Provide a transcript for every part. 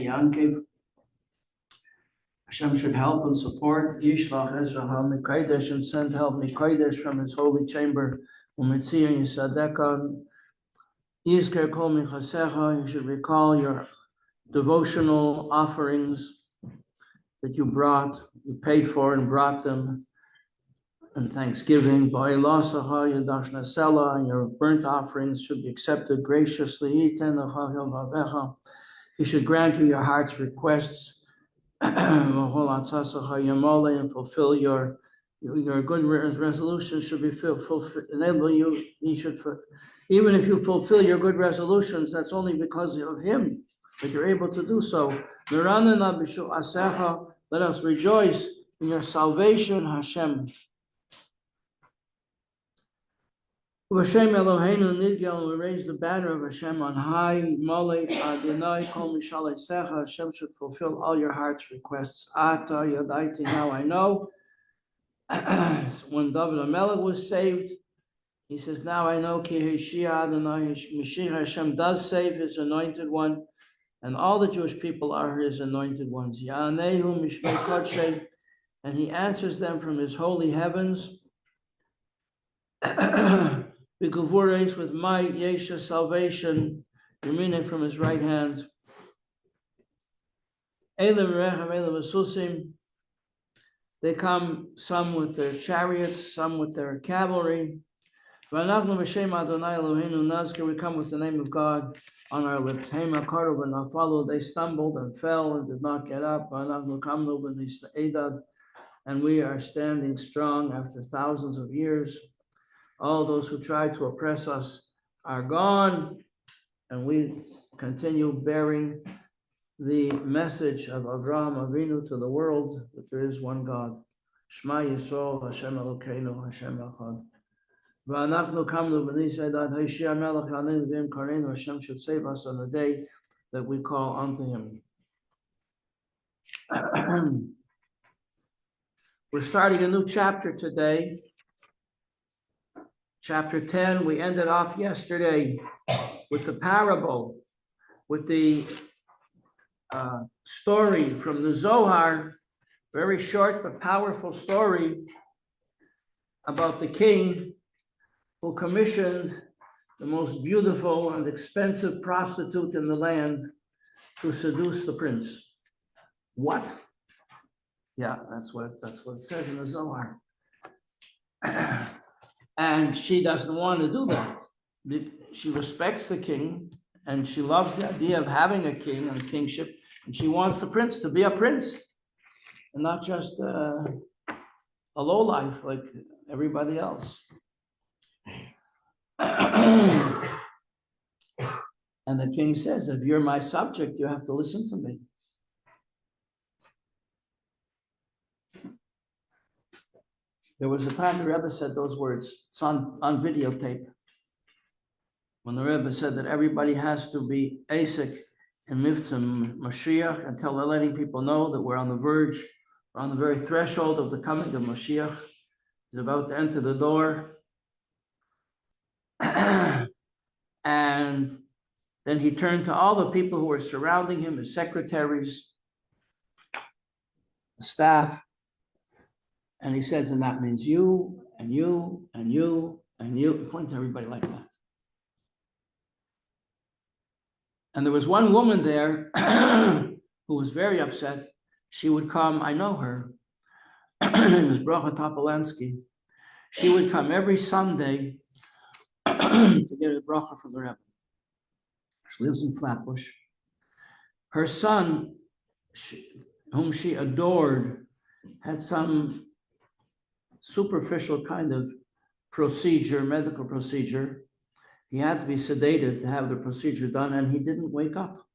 Yankiv. Hashem should help and support Yishlach Ezra HaMikodesh and send help Mikodesh from his holy chamber. Umetzion Yisadeka Yizker Kol Michasecha. You should recall your devotional offerings that you brought, you paid for and brought them, and thanksgiving. Ba'ilasacha Yadashna Sela, and your burnt offerings should be accepted graciously. He should grant you your heart's requests and fulfill your good resolutions. Should be enable you. He should, even if you fulfill your good resolutions, that's only because of him that you're able to do so. Let us rejoice in your salvation, Hashem. Hashem Eloheinu Nidgel, we raise the banner of Hashem on high. Mole Adonai Kol Mishalei Secha. Hashem should fulfill all your heart's requests. Ata Yadaiti, now I know. When David HaMelech was saved, he says, now I know Ki Heshia Adonai Mashiach. Hashem does save his anointed one, and all the Jewish people are his anointed ones. Ya'anehu Mishmei Kodshe, and he answers them from his holy heavens. B'gevures, with might, Yesha, salvation, Yemine, from his right hand. Eile v'rechav, eile v'susim. They come, some with their chariots, some with their cavalry. V'anachnu v'shem Adonai Eloheinu nazker, we come with the name of God on our lips. Hema karu v'nafalu, they stumbled and fell and did not get up. V'anachnu kamnu v'nis'edad, and we are standing strong after thousands of years. All those who tried to oppress us are gone, and we continue bearing the message of Avraham Avinu to the world that there is one God. Shema Yisrael, Hashem Elokeinu, Hashem Echad. V'anachnu kamnu v'nis'edad Hashia Melech Aleinu v'im kareinu. Hashem should save us on the day that we call unto him. We're starting a new chapter today. Chapter 10, we ended off yesterday with the parable, with the story from the Zohar, very short but powerful story about the king who commissioned the most beautiful and expensive prostitute in the land to seduce the prince. What? Yeah, that's what it says in the Zohar. And she doesn't want to do that. She respects the king, and she loves the idea of having a king and kingship, and she wants the prince to be a prince, and not just a lowlife like everybody else. And the king says, if you're my subject, you have to listen to me. There was a time the Rebbe said those words. It's on videotape. When the Rebbe said that everybody has to be Asik and Mivtza Mashiach until they're letting people know that we're on the verge, we're on the very threshold of the coming of Mashiach. He's about to enter the door. And then he turned to all the people who were surrounding him, his secretaries, the staff. And he says, and that means you, and you, and you, and you. He pointed to everybody like that. And there was one woman there who was very upset. She would come, I know her. Her name is Bracha Topolansky. She would come every Sunday to get a bracha from the Rebbe. She lives in Flatbush. Her son, whom she adored, had some superficial kind of procedure, medical procedure. He had to be sedated to have the procedure done, and he didn't wake up.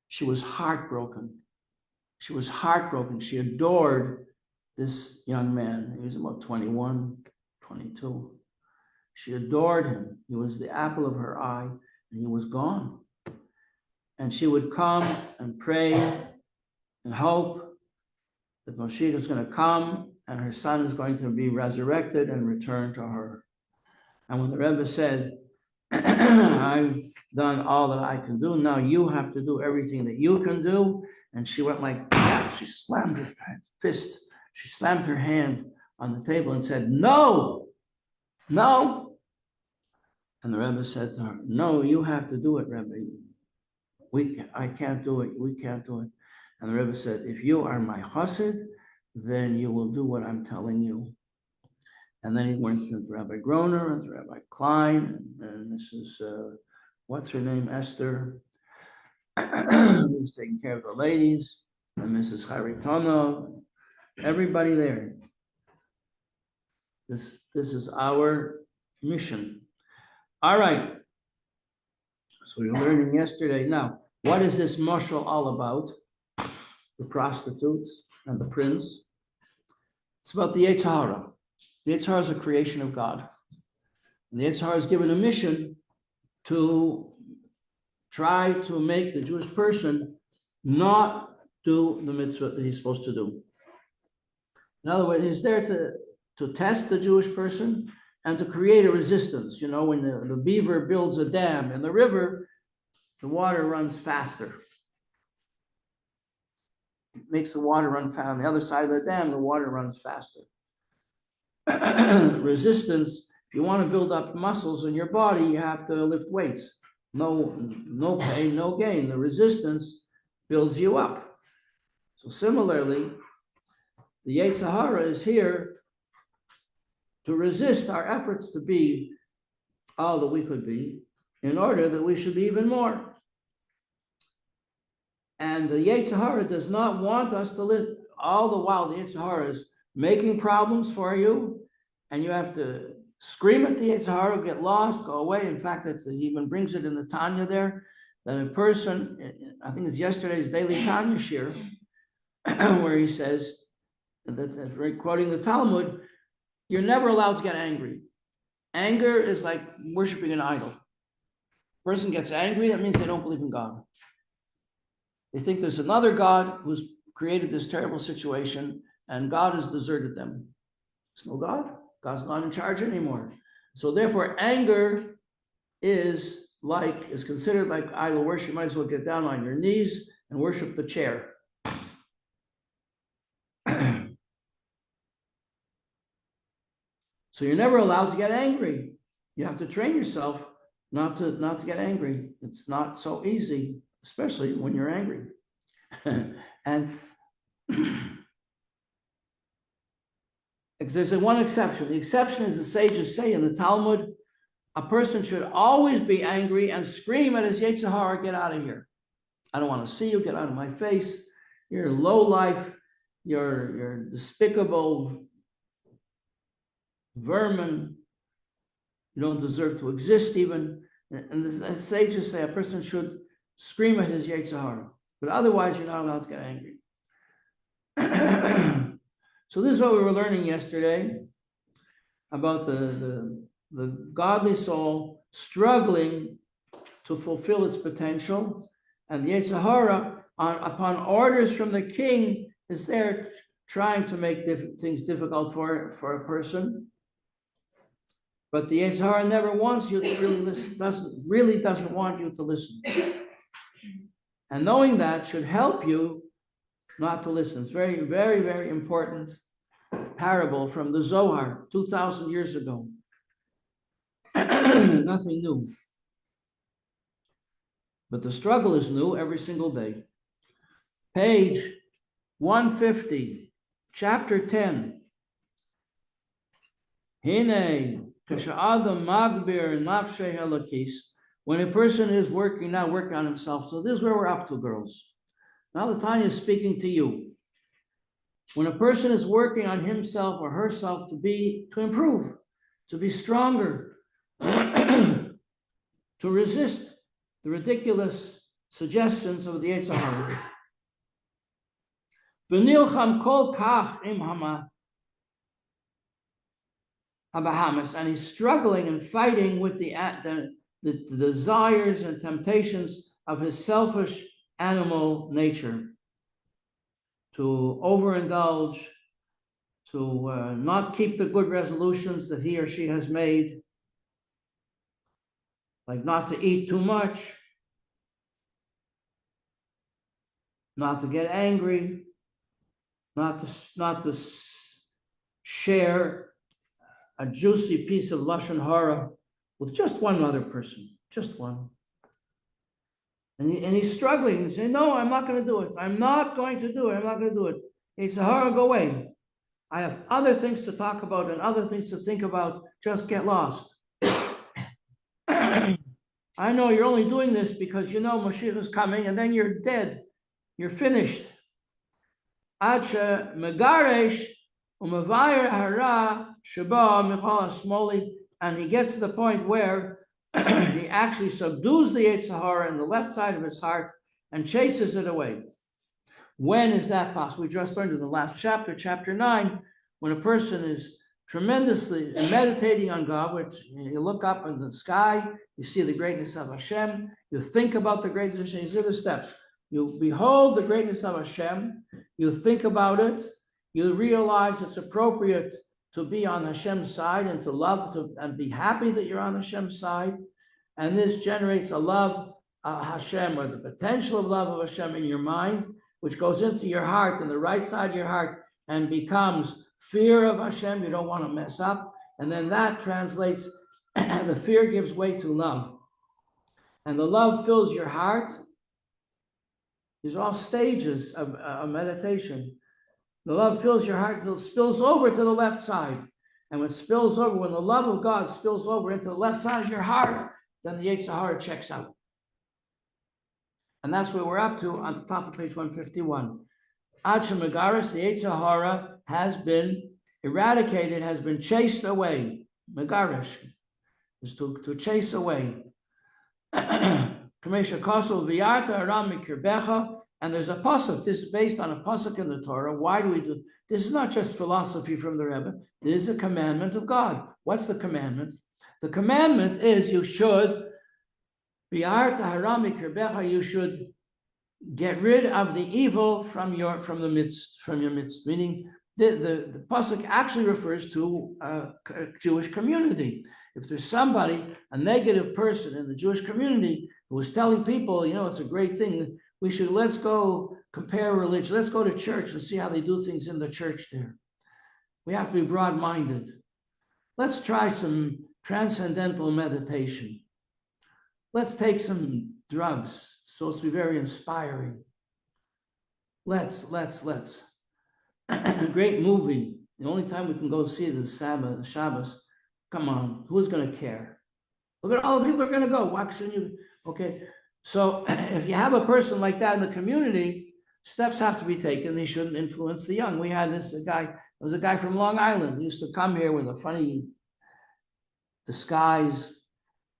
She was heartbroken. She was heartbroken. She adored this young man. He was about 21, 22. She adored him. He was the apple of her eye, and he was gone. And she would come and pray and hope that Moshiach is going to come and her son is going to be resurrected and return to her. And when the Rebbe said, I've done all that I can do. Now you have to do everything that you can do. And she went like that. She slammed her fist. She slammed her hand on the table and said, no, no. And the Rebbe said to her, no, you have to do it, Rebbe. I can't do it. We can't do it. And the Rebbe said, if you are my chassid, then you will do what I'm telling you. And then he went to Rabbi Groner and Rabbi Klein and Mrs. What's her name, Esther, who was taking care of the ladies, and Mrs. Haritono, everybody there. This is our mission. All right. So we were learning yesterday. Now, what is this mashal all about? The prostitutes and the prince. It's about the Yetzer Hara. The Yetzer Hara is a creation of God. And the Yetzer Hara is given a mission to try to make the Jewish person not do the mitzvah that he's supposed to do. In other words, he's there to test the Jewish person and to create a resistance. You know, when the beaver builds a dam in the river, the water runs faster. It makes the water run fast. On the other side of the dam, the water runs faster. Resistance, if you want to build up muscles in your body, you have to lift weights. No pain, no gain. The resistance builds you up. So similarly, the Yetzer Hara is here to resist our efforts to be all that we could be, in order that we should be even more. And the Yetzer Hara does not want us to live. All the while, the Yetzer Hara is making problems for you, and you have to scream at the Yetzer Hara, get lost, go away. In fact, he even brings it in the Tanya there, that a person, I think it's yesterday's daily Tanya shir, where he says, that quoting the Talmud, you're never allowed to get angry. Anger is like worshiping an idol. Person gets angry, that means they don't believe in God. They think there's another God who's created this terrible situation, and God has deserted them. There's no God. God's not in charge anymore. So therefore, anger is considered like idol worship. You might as well get down on your knees and worship the chair. So you're never allowed to get angry. You have to train yourself not to get angry. It's not so easy, especially when you're angry. And there's one exception. The exception is the sages say in the Talmud, a person should always be angry and scream at his Yetzer Hara, get out of here. I don't want to see you, get out of my face. You're low life, you're despicable vermin. You don't deserve to exist even. And the sages say a person should scream at his Yetzer Hara, but otherwise you're not allowed to get angry. So this is what we were learning yesterday about the godly soul struggling to fulfill its potential, and the Yetzer Hara, upon orders from the king, is there trying to make things difficult for a person. But the Yetzer Hara never wants you to really listen, doesn't want you to listen. And knowing that should help you not to listen. It's very, very, very important parable from the Zohar, 2,000 years ago. Nothing new. But the struggle is new every single day. Page 150, chapter 10. Hine, kasha'adam magbir nafshei halakis. When a person is working on himself. So this is where we're up to, girls. Now the Tanya is speaking to you. When a person is working on himself or herself to improve, to be stronger, to resist the ridiculous suggestions of the Yetzer Hara. V'nilcham kol kach im habahamas, and he's struggling and fighting with the desires and temptations of his selfish animal nature, to overindulge, to not keep the good resolutions that he or she has made. like not to eat too much, not to get angry, not to share a juicy piece of lashon hara with just one other person, just one. And he's struggling. He's saying, no, I'm not going to do it. I'm not going to do it. I'm not going to do it. He said, Hara, go away. I have other things to talk about and other things to think about. Just get lost. I know you're only doing this because you know Mashiach is coming and then you're dead. You're finished. Acha megaresh umavayir hara sheba michal smoli, and he gets to the point where he actually subdues the Yetzer Hara in the left side of his heart and chases it away. When is that possible? We just learned in the last chapter, chapter 9, when a person is tremendously meditating on God, which you look up in the sky, you see the greatness of Hashem, you think about the greatness of Hashem. These are the steps. You behold the greatness of Hashem, you think about it, you realize it's appropriate to be on Hashem's side and to love and be happy that you're on Hashem's side. And this generates a love of Hashem, or the potential of love of Hashem in your mind, which goes into your heart, in the right side of your heart, and becomes fear of Hashem. You don't want to mess up. And then that translates, the fear gives way to love. And the love fills your heart. These are all stages of meditation. The love fills your heart until it spills over to the left side. And when it spills over, when the love of God spills over into the left side of your heart, then the Yetzer Hara checks out. And that's where we're up to on the top of page 151. Ad Megaris, the Yetzer Hara has been eradicated, has been chased away. Megarish is to chase away. And there's a pasuk. This is based on a pasuk in the Torah. Why do we do this? Is not just philosophy from the Rebbe. This is a commandment of God. What's the commandment? The commandment is you should you should get rid of the evil from your midst. Meaning the pasuk actually refers to a Jewish community. If there's somebody, a negative person in the Jewish community who is telling people, it's a great thing, let's go compare religion. Let's go to church and see how they do things in the church there. We have to be broad-minded. Let's try some transcendental meditation. Let's take some drugs. It's supposed to be very inspiring. Let's. Great movie. The only time we can go see it is Shabbos. Come on, who's going to care? Look at all the people who are going to go. Why shouldn't you? Okay. So if you have a person like that in the community, steps have to be taken. They shouldn't influence the young. We had there was a guy from Long Island. He used to come here with a funny disguise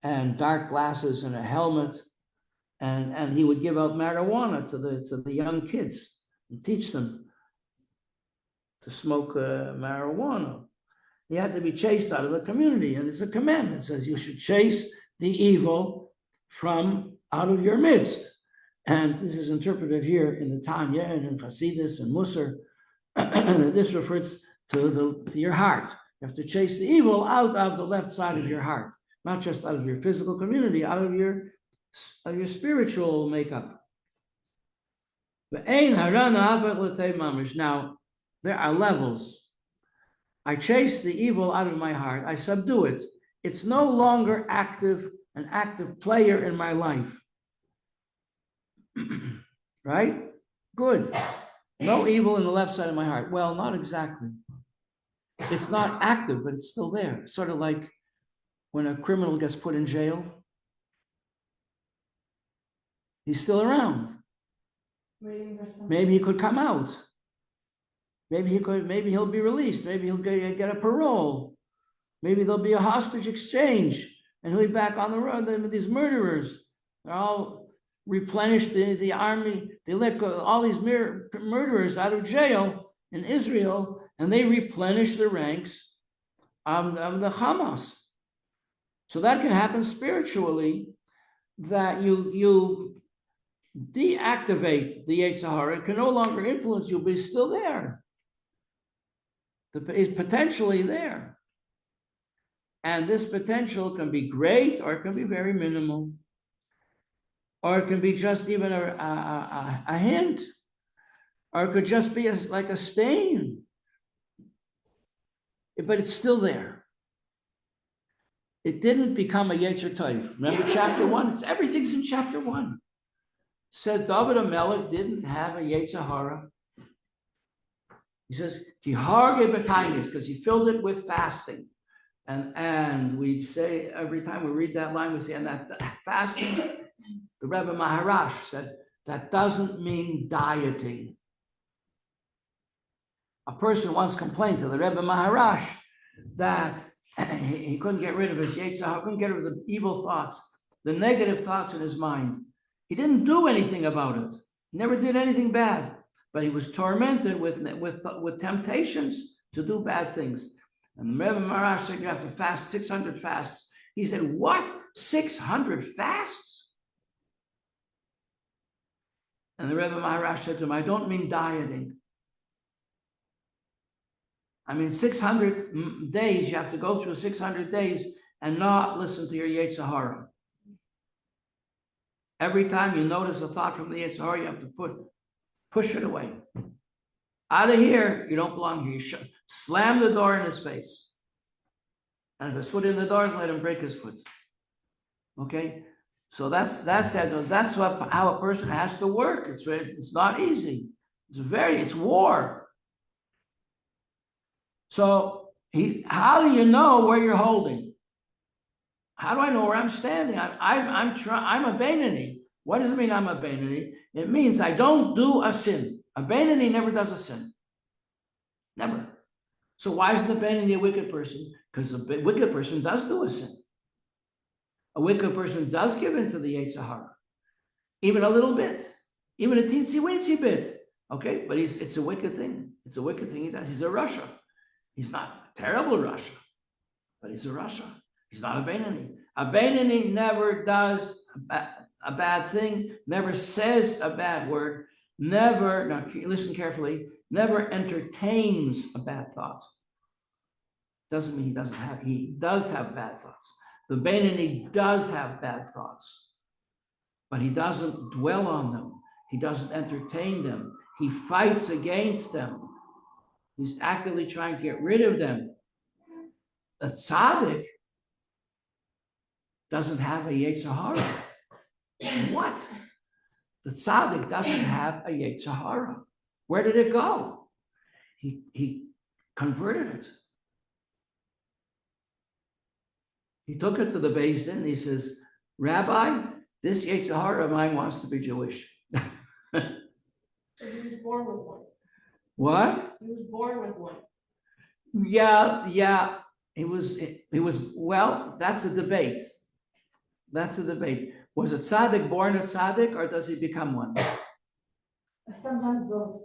and dark glasses and a helmet. And he would give out marijuana to the young kids and teach them to smoke marijuana. He had to be chased out of the community. And it's a commandment. It says you should chase the evil from out of your midst. And this is interpreted here in the Tanya and in Chassidus and Musar. This refers to your heart. You have to chase the evil out of the left side of your heart, not just out of your physical community, out of your spiritual makeup. Now, there are levels. I chase the evil out of my heart. I subdue it. It's no longer an active player in my life. Right? Good. No evil in the left side of my heart. Well, not exactly. It's not active, but it's still there. Sort of like when a criminal gets put in jail. He's still around. Maybe he could come out. Maybe he'll be released. Maybe he'll get a parole. Maybe there'll be a hostage exchange and he'll be back on the road. These murderers, they're all replenished the army. They let go all these murderers out of jail in Israel, and they replenish the ranks of the Hamas. So that can happen spiritually, that you deactivate the Yetzer Hara. It can no longer influence you, but it's still there. It's potentially there. And this potential can be great, or it can be very minimal, or it can be just even a hint, or it could just be like a stain, but it's still there. It didn't become a Yetzer Tov. Remember chapter 1? Everything's in chapter 1. Said David HaMelech didn't have a Yetzer Hara. He says, because he filled it with fasting. And we say, every time we read that line, we say, and that fasting, the Rebbe Maharash said, that doesn't mean dieting. A person once complained to the Rebbe Maharash that he couldn't get rid of his Yetzer Hara, couldn't get rid of the evil thoughts, the negative thoughts in his mind. He didn't do anything about it. He never did anything bad, but he was tormented with temptations to do bad things. And the Rebbe Maharash said, you have to fast 600 fasts. He said, what? 600 fasts? And the Rebbe Maharash said to him, I don't mean dieting. I mean, 600 days, you have to go through 600 days and not listen to your Yetzer Hara. Every time you notice a thought from the Yetzer Hara, you have to push it away. Out of here, you don't belong here. You slam the door in his face. And if his foot in the door, let him break his foot. Okay? So that's it. That's how a person has to work. It's not easy. It's war. So how do you know where you're holding? How do I know where I'm standing? I'm a Beinoni. What does it mean I'm a Beinoni? It means I don't do a sin. A Beinoni never does a sin. Never. So why isn't a Beinoni a wicked person? Because a wicked person does do a sin. A wicked person does give into the Yetzer Hara. Even a little bit. Even a teensy-weensy bit. Okay? But it's a wicked thing. It's a wicked thing he does. He's a Rasha. He's not a terrible Rasha, but he's a Rasha. He's not a Beinoni. A Beinoni never does a bad thing, never says a bad word, now listen carefully, never entertains a bad thought. Doesn't mean he does have bad thoughts. The Beinoni does have bad thoughts, but he doesn't dwell on them. He doesn't entertain them. He fights against them. He's actively trying to get rid of them. A tzaddik doesn't have a Yetzer Hara. What? The tzaddik doesn't have a Yetzer Hara. Where did it go? He converted it. He took it to the Beis Din and he says, Rabbi, this Yetzer Hara of mine wants to be Jewish. He was born with one. What? He was born with one. Yeah. He was, well, that's a debate. Was a tzaddik born a tzaddik, or does he become one? Sometimes both.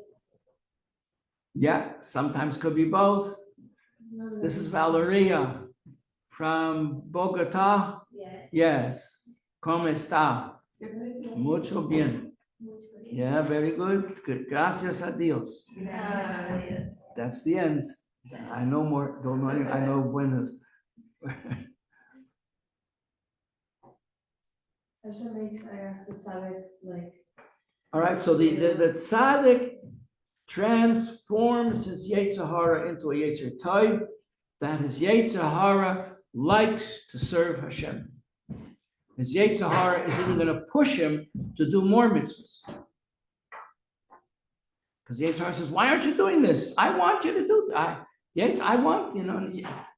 Yeah, sometimes could be both. This is Valeria from Bogota. Yes. ¿Cómo está? Mucho bien. Yeah, very good. Gracias a Dios. That's the end. I know more. Don't know. I know when. Hashem makes, I asked the tzaddik, like. All right. So the tzaddik transforms his Yetzer Hara into a Yetzer Tov. That his Yetzer Hara likes to serve Hashem. His Yetzer Hara is even going to push him to do more mitzvahs. Because the Yetzer Hara says, why aren't you doing this? I want you to do that. Yes, I want,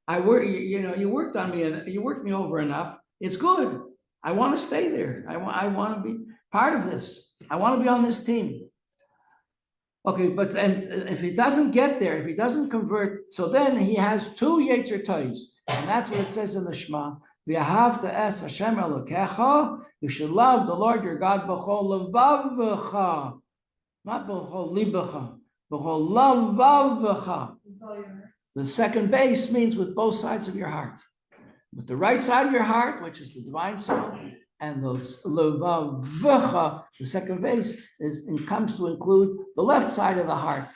I work, you worked on me and you worked me over enough. It's good. I want to stay there. I want to be part of this. I want to be on this team. Okay, but if he doesn't get there, if he doesn't convert, so then he has two Yetzer Tovs. And that's what it says in the Shema. V'ahavta es Hashem Elokecha. You should love the Lord your God b'chol levavecha. Not b'chol libecha, b'chol lavavecha. The second base means with both sides of your heart. With the right side of your heart, which is the divine soul, and the levavecha, the second base, comes to include the left side of the heart.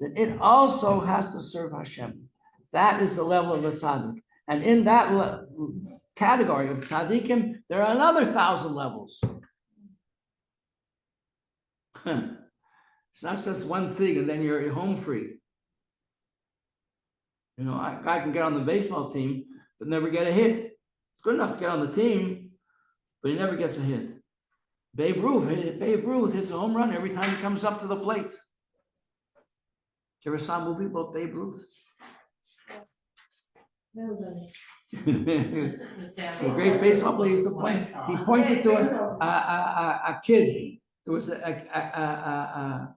That it also has to serve Hashem. That is the level of the tzaddik. And in that category of tzaddikim, there are another 1,000 levels. It's not just one thing and then you're home free. You know, a guy can get on the baseball team, but never get a hit. It's good enough to get on the team, but he never gets a hit. Babe Ruth hits a home run every time he comes up to the plate. You ever saw a movie about Babe Ruth? A great baseball player used to point. He pointed to a kid. There was a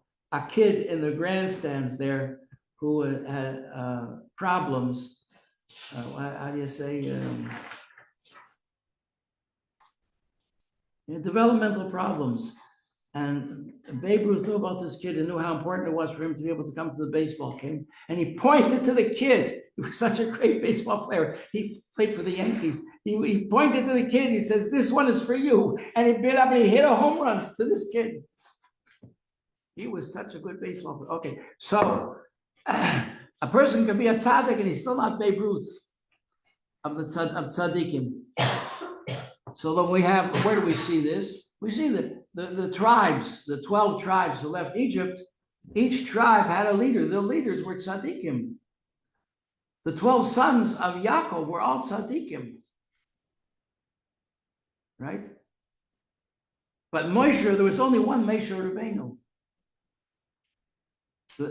kid in the grandstands there who had problems. How do you say? Developmental problems. And Babe Ruth knew about this kid and knew how important it was for him to be able to come to the baseball game. And he pointed to the kid. He was such a great baseball player. He played for the Yankees. He pointed to the kid. He says, "This one is for you." And he bit up and he hit a home run to this kid. He was such a good baseball player. Okay, so a person can be a tzaddik and he's still not Babe Ruth of tzaddikim. So then we have, where do we see this? We see that the tribes, the 12 tribes who left Egypt, each tribe had a leader. The leaders were tzaddikim. The 12 sons of Yaakov were all tzaddikim. Right? But Moshe, there was only one Moshe Rabbeinu.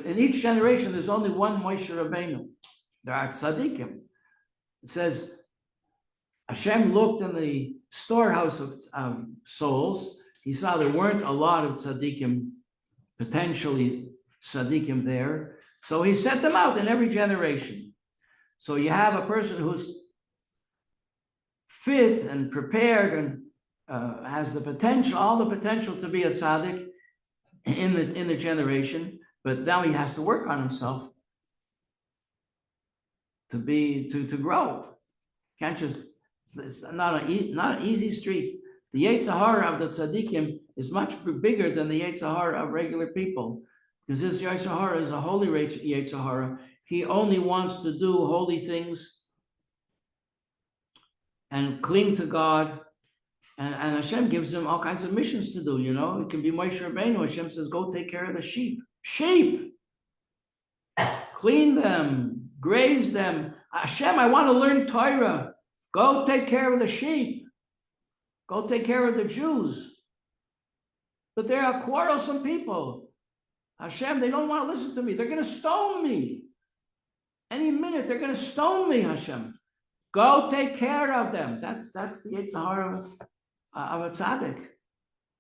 In each generation, there's only one Moshe Rabbeinu. There are tzaddikim. It says, Hashem looked in the storehouse of souls. He saw there weren't a lot of tzaddikim, potentially tzaddikim there. So he sent them out in every generation. So you have a person who's fit and prepared and has the potential, all the potential to be a tzaddik in the generation, but now he has to work on himself to grow. Can't just, it's not an easy street. The Yetzer Hara of the tzaddikim is much bigger than the Yetzer Hara of regular people, because this Yetzer Hara is a holy Yetzer Hara. He only wants to do holy things and cling to God, and Hashem gives him all kinds of missions to do. You know, it can be Moshe Rabbeinu. Hashem says, "Go take care of the sheep. Clean them, graze them. Hashem, I want to learn Torah. Go take care of the sheep. Go take care of the Jews." But they are quarrelsome people. Hashem, they don't want to listen to me. They're going to stone me. Any minute, they're going to stone me, Hashem. Go take care of them. That's the Yetzer Hara of a tzaddik.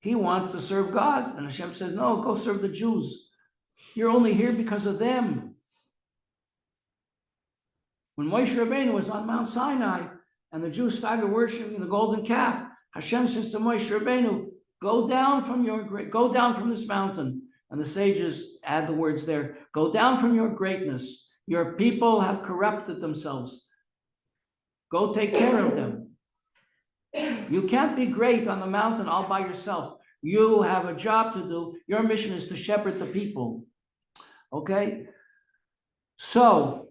He wants to serve God. And Hashem says, no, go serve the Jews. You're only here because of them. When Moshe Rabbeinu was on Mount Sinai and the Jews started worshiping the golden calf, Hashem says to Moshe Rabbeinu, go down from this mountain. And the sages add the words there, go down from your greatness. Your people have corrupted themselves. Go take care of them. You can't be great on the mountain all by yourself. You have a job to do. Your mission is to shepherd the people. Okay? So,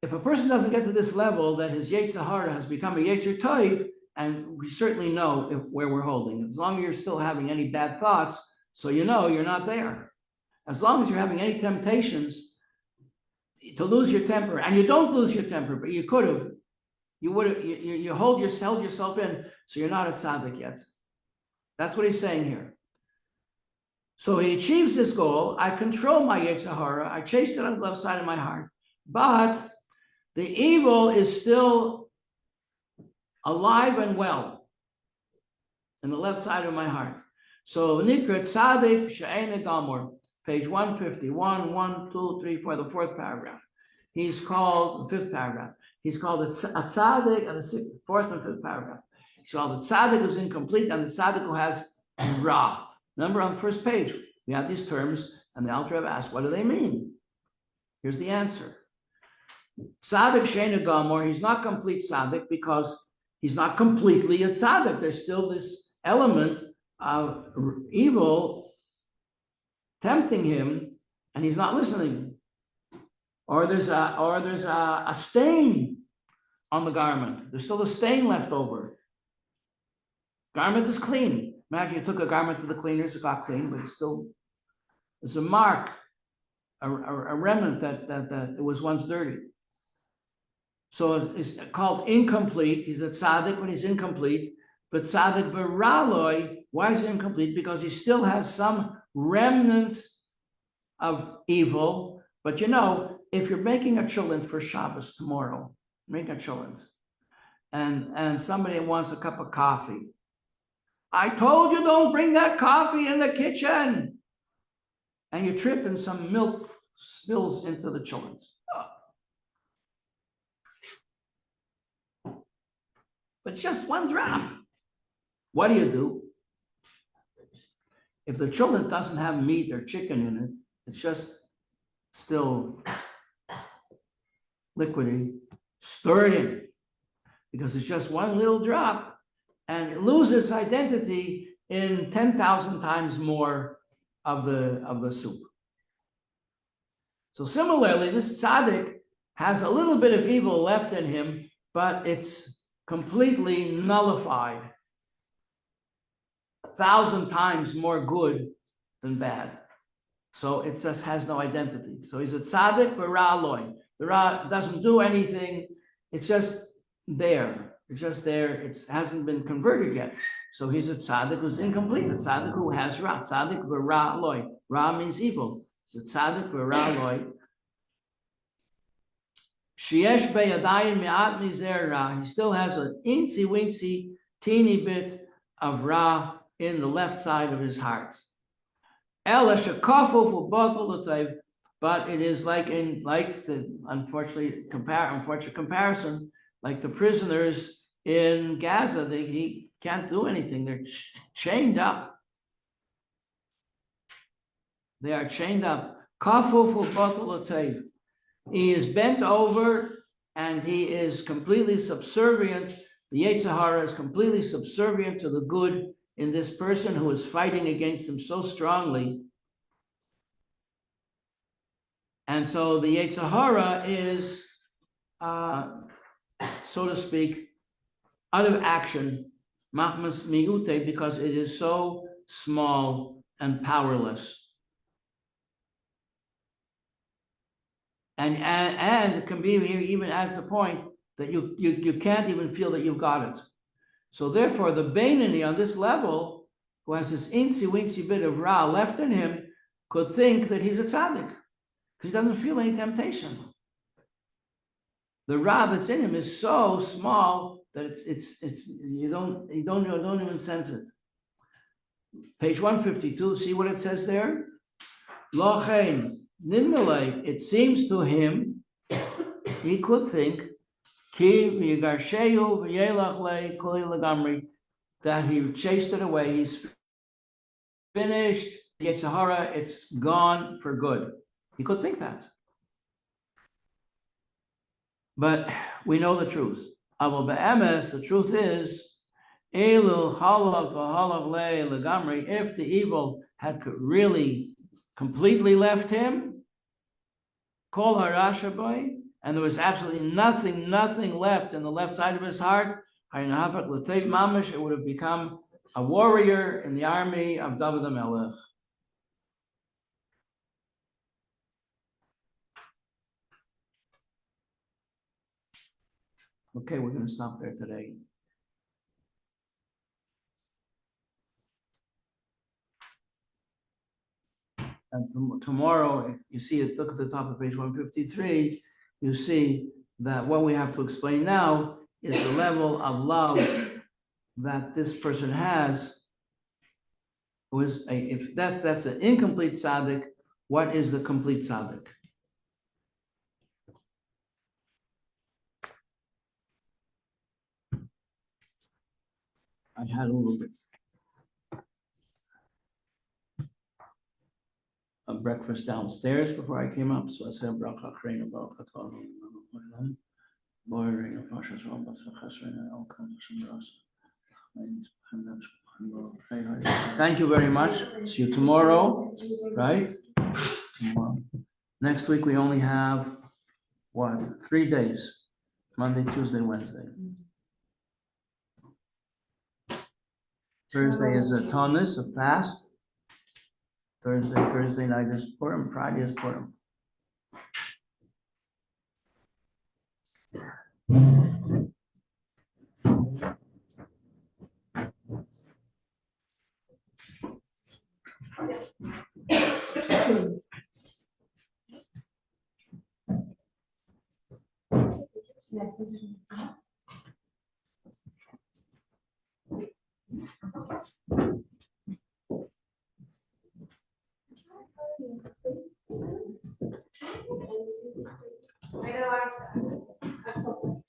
if a person doesn't get to this level, that his Yetzer Hara has become a Yetzer Tov, and we certainly know where we're holding. As long as you're still having any bad thoughts, so you know you're not there. As long as you're having any temptations to lose your temper, and you don't lose your temper, but you could have, you would have, you held yourself in, so you're not a tzaddik yet. That's what he's saying here. So he achieves this goal. I control my Yetzer Hara. I chase it on the left side of my heart. But the evil is still alive and well in the left side of my heart. So Nikra Tzaddik She'ein Gamor, page 151, 1, 2, 3, 4, the fourth paragraph. He's called, the fifth paragraph. He's called a tzaddik, and the fourth and fifth paragraph. He's called a tzaddik who's incomplete, and the tzaddik who has ra. Remember on the first page, we have these terms, and the Alter Rebbe asks, what do they mean? Here's the answer. Tzaddik she'ein gamor, he's not complete tzaddik because he's not completely a tzaddik. There's still this element of evil tempting him, and he's not listening. Or there's a stain on the garment. There's still a stain left over. Garment is clean. Imagine you took a garment to the cleaners, it got clean, but it's a mark, a remnant that it was once dirty. So it's called incomplete. He's a tzaddik when he's incomplete. But tzaddik v'raloi, why is he incomplete? Because he still has some remnant of evil. But if you're making a cholent for Shabbos tomorrow, make a cholent, and somebody wants a cup of coffee. I told you don't bring that coffee in the kitchen. And you trip and some milk spills into the cholent. But it's just one drop. What do? If the cholent doesn't have meat or chicken in it, it's just still liquidy. Stir it in, because it's just one little drop, and it loses its identity in 10,000 times more of the soup. So similarly, this tzaddik has a little bit of evil left in him, but it's completely nullified. 1,000 times more good than bad. So it just has no identity. So he's a tzaddik v'ra'aloi. The ra doesn't do anything. It's just there. It's just there. It hasn't been converted yet. So he's a tzaddik who's incomplete. A tzaddik who has ra. Tzaddik v'ra'aloi. Ra means evil. So tzaddik v'ra'aloi. Sheyesh beyadayim me'at mizer ra. He still has an incy wincy teeny bit of ra in the left side of his heart. But it is like the unfortunate comparison, like the prisoners in Gaza. He can't do anything. They're chained up. They are chained up. He is bent over and he is completely subservient. The Yetzer Hara is completely subservient to the good in this person who is fighting against him so strongly. And so the Yetzer Hara is, so to speak, out of action, machmas miute, because it is so small and powerless. And it can be here even as the point that you can't even feel that you've got it. So therefore, the Beinoni on this level, who has this incy-wincy bit of Ra left in him, could think that he's a tzaddik, because he doesn't feel any temptation. The Ra that's in him is so small that you don't even sense it. Page 152, see what it says there? Lochein nidmelei, it seems to him, he could think, that he chased it away. He's finished. Yetzer Hara, it's gone for good. He could think that. But we know the truth. The truth is, if the evil had really completely left him, kol harashabai, and there was absolutely nothing left in the left side of his heart, it would have become a warrior in the army of David HaMelech. Okay, we're going to stop there today. And tomorrow, if you see it, look at the top of page 153, you see that what we have to explain now is the level of love that this person has. If that's an incomplete tzaddik, what is the complete tzaddik? I had a little bit of breakfast downstairs before I came up, so I said bracha achreinu baruch atah Eloheinu boireinu pashas rabas v'chasreinu elkan Hashem. Thank you very much. See you tomorrow, right? Tomorrow. Next week we only have, 3 days. Monday, Tuesday, Wednesday. Thursday is a tonus, a fast. Thursday night is Purim, Friday is Purim. I know, I'm so.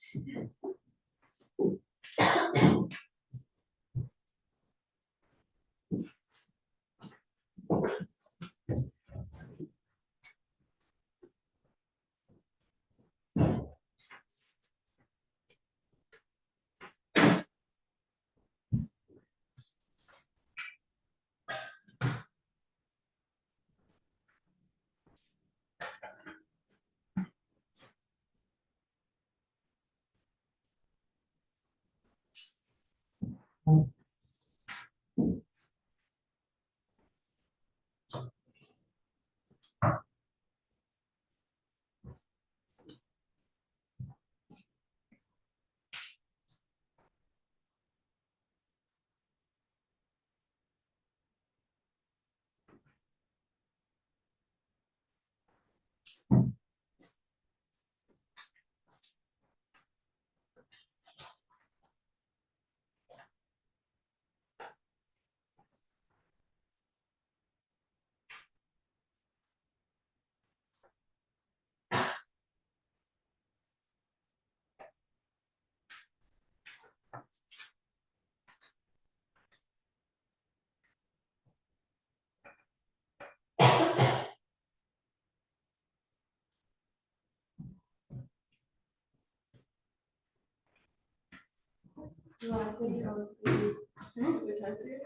You want to put it on the time period?